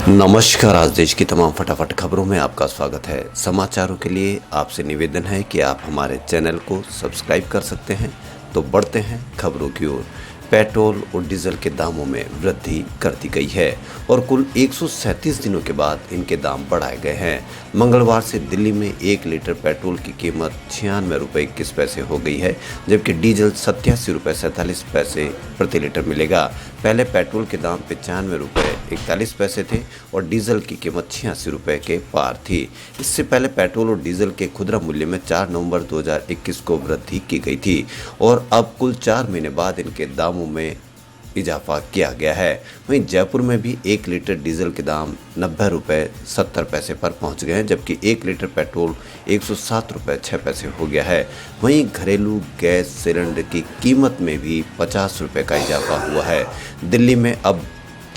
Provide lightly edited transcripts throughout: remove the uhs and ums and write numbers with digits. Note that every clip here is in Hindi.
नमस्कार। आज देश की तमाम फटाफट खबरों में आपका स्वागत है। समाचारों के लिए आपसे निवेदन है कि आप हमारे चैनल को सब्सक्राइब कर सकते हैं। तो बढ़ते हैं खबरों की ओर। पेट्रोल और डीजल के दामों में वृद्धि कर दी गई है और कुल 137 दिनों के बाद इनके दाम बढ़ाए गए हैं। मंगलवार से दिल्ली में 1 लीटर पेट्रोल की कीमत 96 रुपये 21 पैसे हो गई है, जबकि डीजल 87 रुपये 47 पैसे प्रति लीटर मिलेगा। पहले पेट्रोल के दाम 95 रुपये 41 पैसे थे और डीजल की कीमत 86 रुपये के पार थी। इससे पहले पेट्रोल और डीजल के खुदरा मूल्य में 4 नवंबर 2021 को वृद्धि की गई थी और अब कुल 4 महीने बाद इनके दामों में इजाफा किया गया है। वहीं जयपुर में भी 1 लीटर डीजल के दाम 90 रुपये 70 पैसे पर पहुंच गए हैं, जबकि 1 लीटर पेट्रोल 107 रुपये 6 पैसे हो गया है। वहीं घरेलू गैस सिलेंडर की कीमत में भी 50 रुपये का इजाफा हुआ है। दिल्ली में अब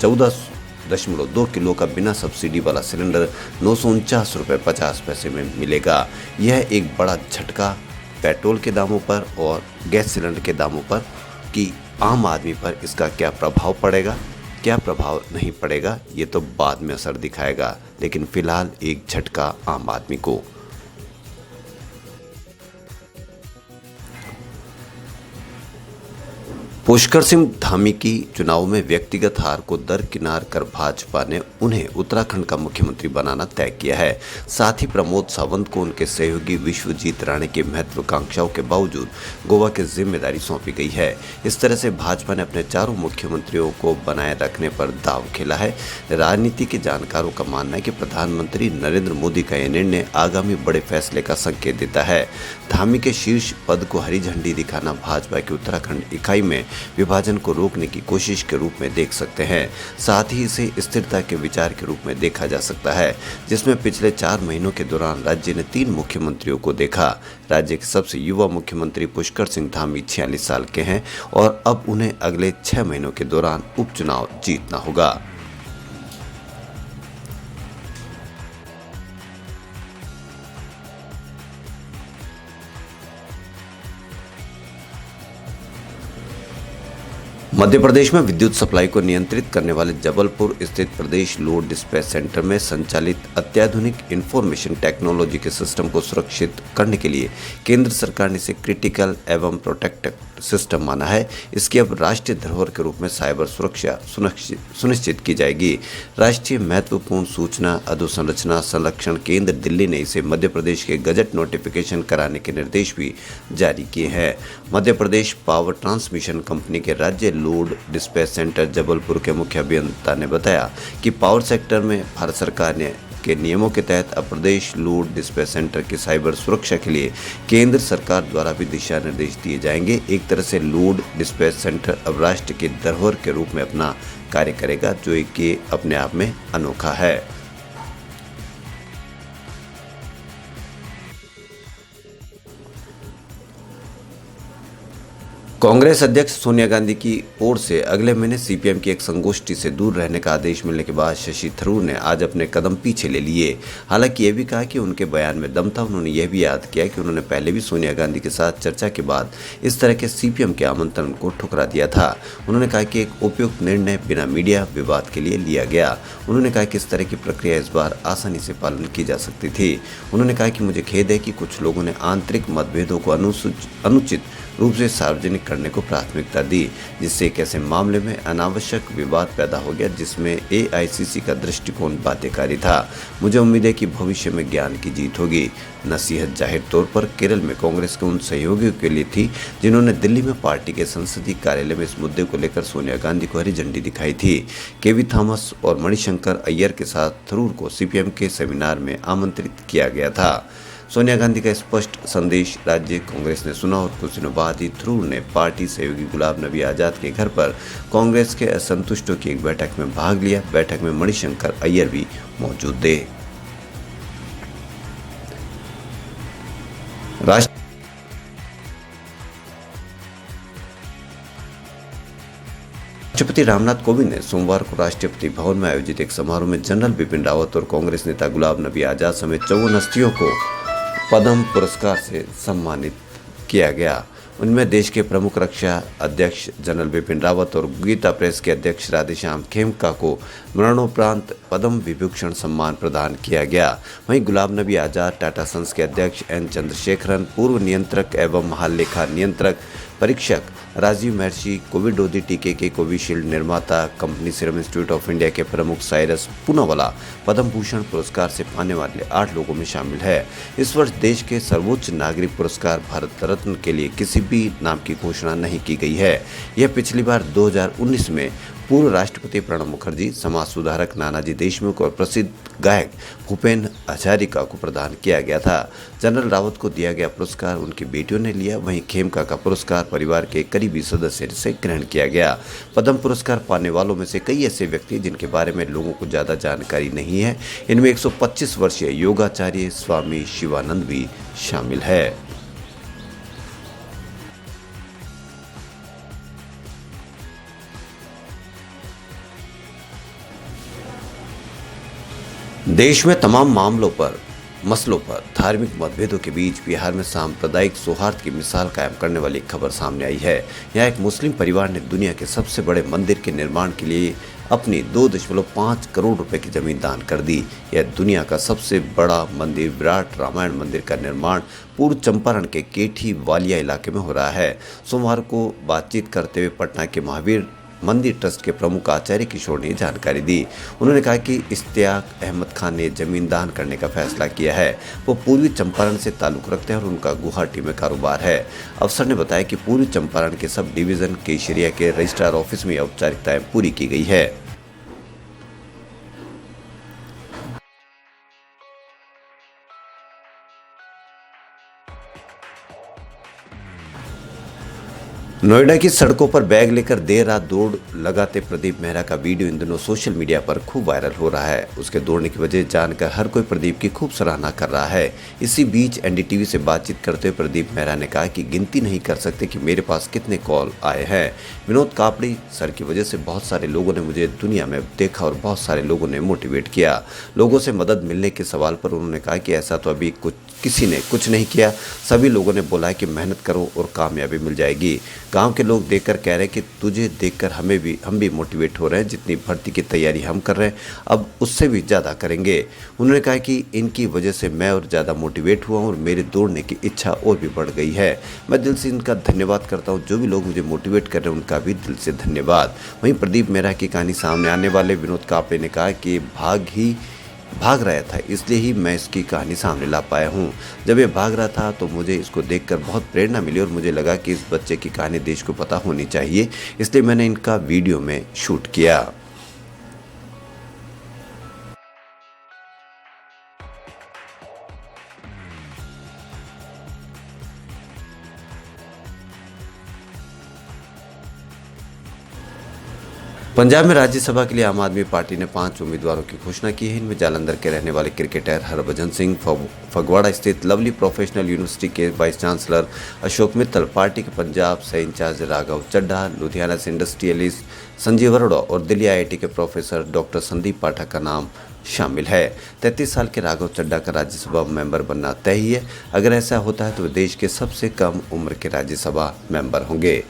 14.2 किलो का बिना सब्सिडी वाला सिलेंडर 949 रुपये 50 पैसे में मिलेगा। यह एक बड़ा झटका पेट्रोल के दामों पर और गैस सिलेंडर के दामों पर कि आम आदमी पर इसका क्या प्रभाव पड़ेगा, क्या प्रभाव नहीं पड़ेगा, ये तो बाद में असर दिखाएगा, लेकिन फिलहाल एक झटका आम आदमी को। पुष्कर सिंह धामी की चुनाव में व्यक्तिगत हार को दरकिनार कर भाजपा ने उन्हें उत्तराखंड का मुख्यमंत्री बनाना तय किया है। साथ ही प्रमोद सावंत को उनके सहयोगी विश्वजीत राणे की महत्वाकांक्षाओं के बावजूद गोवा की जिम्मेदारी सौंपी गई है। इस तरह से भाजपा ने अपने चारों मुख्यमंत्रियों को बनाए रखने पर दांव खेला है। राजनीति के जानकारों का मानना है कि प्रधानमंत्री नरेंद्र मोदी का यह निर्णय आगामी बड़े फैसले का संकेत देता है। धामी के शीर्ष पद को हरी झंडी दिखाना भाजपा की उत्तराखंड इकाई में विभाजन को रोकने की कोशिश के रूप में देख सकते हैं। साथ ही इसे स्थिरता के विचार के रूप में देखा जा सकता है, जिसमें पिछले 4 महीनों के दौरान राज्य ने 3 मुख्यमंत्रियों को देखा। राज्य के सबसे युवा मुख्यमंत्री पुष्कर सिंह धामी 46 साल के हैं और अब उन्हें अगले 6 महीनों के दौरान उपचुनाव जीतना होगा। मध्य प्रदेश में विद्युत सप्लाई को नियंत्रित करने वाले जबलपुर स्थित प्रदेश लोड डिस्पैच सेंटर में संचालित अत्याधुनिक इंफॉर्मेशन टेक्नोलॉजी के सिस्टम को सुरक्षित करने के लिए केंद्र सरकार ने इसे क्रिटिकल एवं प्रोटेक्टेड सिस्टम माना है। इसकी अब राष्ट्रीय धरोहर के रूप में साइबर सुरक्षा सुनिश्चित की जाएगी। राष्ट्रीय महत्वपूर्ण सूचना अधोसंरचना संरक्षण केंद्र दिल्ली ने इसे मध्य प्रदेश के गजट नोटिफिकेशन कराने के निर्देश भी जारी किए हैं। Madhya Pradesh power transmission company के राज्य लोड डिस्पैच सेंटर जबलपुर के मुख्य अभियंता ने बताया कि पावर सेक्टर में भारत सरकार ने के नियमों के तहत अब प्रदेश लोड डिस्पैच सेंटर की साइबर सुरक्षा के लिए केंद्र सरकार द्वारा भी दिशा निर्देश दिए जाएंगे। एक तरह से लोड डिस्पैच सेंटर अब राष्ट्र की धरोहर के रूप में अपना कार्य करेगा, जो एक अपने आप में अनोखा है। कांग्रेस अध्यक्ष सोनिया गांधी की ओर से अगले महीने सीपीएम की एक संगोष्ठी से दूर रहने का आदेश मिलने के बाद शशि थरूर ने आज अपने कदम पीछे ले लिए। हालांकि यह भी कहा कि उनके बयान में दम था। उन्होंने यह भी याद किया कि उन्होंने पहले भी सोनिया गांधी के साथ चर्चा के बाद इस तरह के सीपीएम के आमंत्रण को ठुकरा दिया था। उन्होंने कहा कि एक उपयुक्त निर्णय बिना मीडिया विवाद के लिए लिया गया। उन्होंने कहा कि इस तरह की प्रक्रिया इस बार आसानी से पालन की जा सकती थी। उन्होंने कहा कि मुझे खेद है कि कुछ लोगों ने आंतरिक मतभेदों को अनुचित रूप से सार्वजनिक करने को प्राथमिकता दी, जिससे एक ऐसे मामले में अनावश्यक विवाद पैदा हो गया जिसमें एआईसीसी का दृष्टिकोण बाध्यकारी था। मुझे उम्मीद है कि भविष्य में ज्ञान की जीत होगी। नसीहत जाहिर तौर पर केरल में कांग्रेस के उन सहयोगियों के लिए थी जिन्होंने दिल्ली में पार्टी के संसदीय कार्यालय में इस मुद्दे को लेकर सोनिया गांधी को हरी झंडी दिखाई थी। केवी थॉमस और मणिशंकर अय्यर के साथ थरूर को सीपीएम के सेमिनार में आमंत्रित किया गया था। सोनिया गांधी का स्पष्ट संदेश राज्य कांग्रेस ने सुना और कुछ दिनों बाद ही थरूर ने पार्टी सहयोगी गुलाम नबी आजाद के घर पर कांग्रेस के असंतुष्टों की एक बैठक में भाग लिया। बैठक में मणिशंकर अय्यर भी मौजूद थे। राष्ट्रपति रामनाथ कोविंद ने सोमवार को राष्ट्रपति भवन में आयोजित एक समारोह में जनरल बिपिन रावत और कांग्रेस नेता गुलाम नबी आजाद समेत 54 हस्तियों को पद्म पुरस्कार से सम्मानित किया गया। उनमें देश के प्रमुख रक्षा अध्यक्ष जनरल बिपिन रावत और गीता प्रेस के अध्यक्ष राधेश्याम खेमका को मरणोपरांत पद्म विभूषण सम्मान प्रदान किया गया। वहीं गुलाम नबी आजाद, टाटा सन्स के अध्यक्ष एन चंद्रशेखरन, पूर्व नियंत्रक एवं महालेखा नियंत्रक परीक्षक राजीव महर्षि, कोविड रोधी टीके के कोविशील्ड निर्माता company serum institute of India के प्रमुख साइरस पूनावाला पद्म भूषण पुरस्कार से पाने वाले 8 लोगों में शामिल है। इस वर्ष देश के सर्वोच्च नागरिक पुरस्कार भारत रत्न के लिए किसी भी नाम की घोषणा नहीं की गई है। यह पिछली बार 2019 में पूर्व राष्ट्रपति प्रणब मुखर्जी, समाज सुधारक नानाजी देशमुख और प्रसिद्ध गायक भूपेन हजारिका को प्रदान किया गया था। जनरल रावत को दिया गया पुरस्कार उनकी बेटियों ने लिया। वहीं खेमका का पुरस्कार परिवार के करीबी सदस्य से ग्रहण किया गया। पद्म पुरस्कार पाने वालों में से कई ऐसे व्यक्ति जिनके बारे में लोगों को ज़्यादा जानकारी नहीं है। इनमें 125 वर्षीय योगाचार्य स्वामी शिवानंद भी शामिल है। देश में तमाम मसलों पर धार्मिक मतभेदों के बीच बिहार में सांप्रदायिक सौहार्द की मिसाल कायम करने वाली खबर सामने आई है। यहाँ एक मुस्लिम परिवार ने दुनिया के सबसे बड़े मंदिर के निर्माण के लिए अपनी 2.5 करोड़ रुपए की जमीन दान कर दी। यह दुनिया का सबसे बड़ा मंदिर विराट रामायण मंदिर का निर्माण पूर्व चंपारण के केठी वालिया इलाके में हो रहा है। सोमवार को बातचीत करते हुए पटना के महावीर मंदिर ट्रस्ट के प्रमुख आचार्य किशोर ने जानकारी दी। उन्होंने कहा कि इश्तियाक अहमद खान ने जमीन दान करने का फैसला किया है। वो पूर्वी चंपारण से ताल्लुक़ रखते हैं और उनका गुवाहाटी में कारोबार है। अफसर ने बताया कि पूर्वी चंपारण के सब डिवीज़न केशरिया के रजिस्ट्रार ऑफिस में औपचारिकताएं पूरी की गई है। नोएडा की सड़कों पर बैग लेकर देर रात दौड़ लगाते प्रदीप मेहरा का वीडियो इन दिनों सोशल मीडिया पर खूब वायरल हो रहा है। उसके दौड़ने की वजह जानकर हर कोई प्रदीप की खूब सराहना कर रहा है। इसी बीच एनडीटीवी से बातचीत करते हुए प्रदीप मेहरा ने कहा कि गिनती नहीं कर सकते कि मेरे पास कितने कॉल आए हैं। विनोद कापड़ी सर की वजह से बहुत सारे लोगों ने मुझे दुनिया में देखा और बहुत सारे लोगों ने मोटिवेट किया। लोगों से मदद मिलने के सवाल पर उन्होंने कहा कि ऐसा तो अभी किसी ने कुछ नहीं किया। सभी लोगों ने बोला है कि मेहनत करो और कामयाबी मिल जाएगी। गांव के लोग देखकर कह रहे हैं कि तुझे देखकर हम भी मोटिवेट हो रहे हैं। जितनी भर्ती की तैयारी हम कर रहे हैं अब उससे भी ज़्यादा करेंगे। उन्होंने कहा कि इनकी वजह से मैं और ज़्यादा मोटिवेट हुआ हूँ और मेरे दौड़ने की इच्छा और भी बढ़ गई है। मैं दिल से इनका धन्यवाद करता हूँ। जो भी लोग मुझे मोटिवेट कर रहे हैं उनका भी दिल से धन्यवाद। वहीं प्रदीप मेहरा की कहानी सामने आने वाले विनोद कापड़े ने कहा कि भाग रहा था, इसलिए ही मैं इसकी कहानी सामने ला पाया हूँ। जब ये भाग रहा था तो मुझे इसको देखकर बहुत प्रेरणा मिली और मुझे लगा कि इस बच्चे की कहानी देश को पता होनी चाहिए, इसलिए मैंने इनका वीडियो में शूट किया। पंजाब में राज्यसभा के लिए आम आदमी पार्टी ने 5 उम्मीदवारों की घोषणा की है। इनमें जालंधर के रहने वाले क्रिकेटर हरभजन सिंह, फगवाड़ा स्थित लवली प्रोफेशनल यूनिवर्सिटी के vice chancellor Ashok Mittal, party के पंजाब से इंचार्ज राघव चड्ढा, लुधियाना से इंडस्ट्रियलिस्ट संजीव अरोड़ा और दिल्ली आईआईटी के प्रोफेसर डॉक्टर संदीप पाठक का नाम शामिल है। 33 साल के राघव चड्ढा का राज्यसभा मेंबर बनना तय ही है। अगर ऐसा होता है तो वे देश के सबसे कम उम्र के राज्यसभा मेंबर होंगे।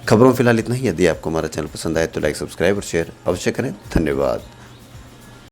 खबरों फिलहाल इतना ही। यदि आपको हमारा चैनल पसंद आए तो लाइक, सब्सक्राइब और शेयर अवश्य करें। धन्यवाद।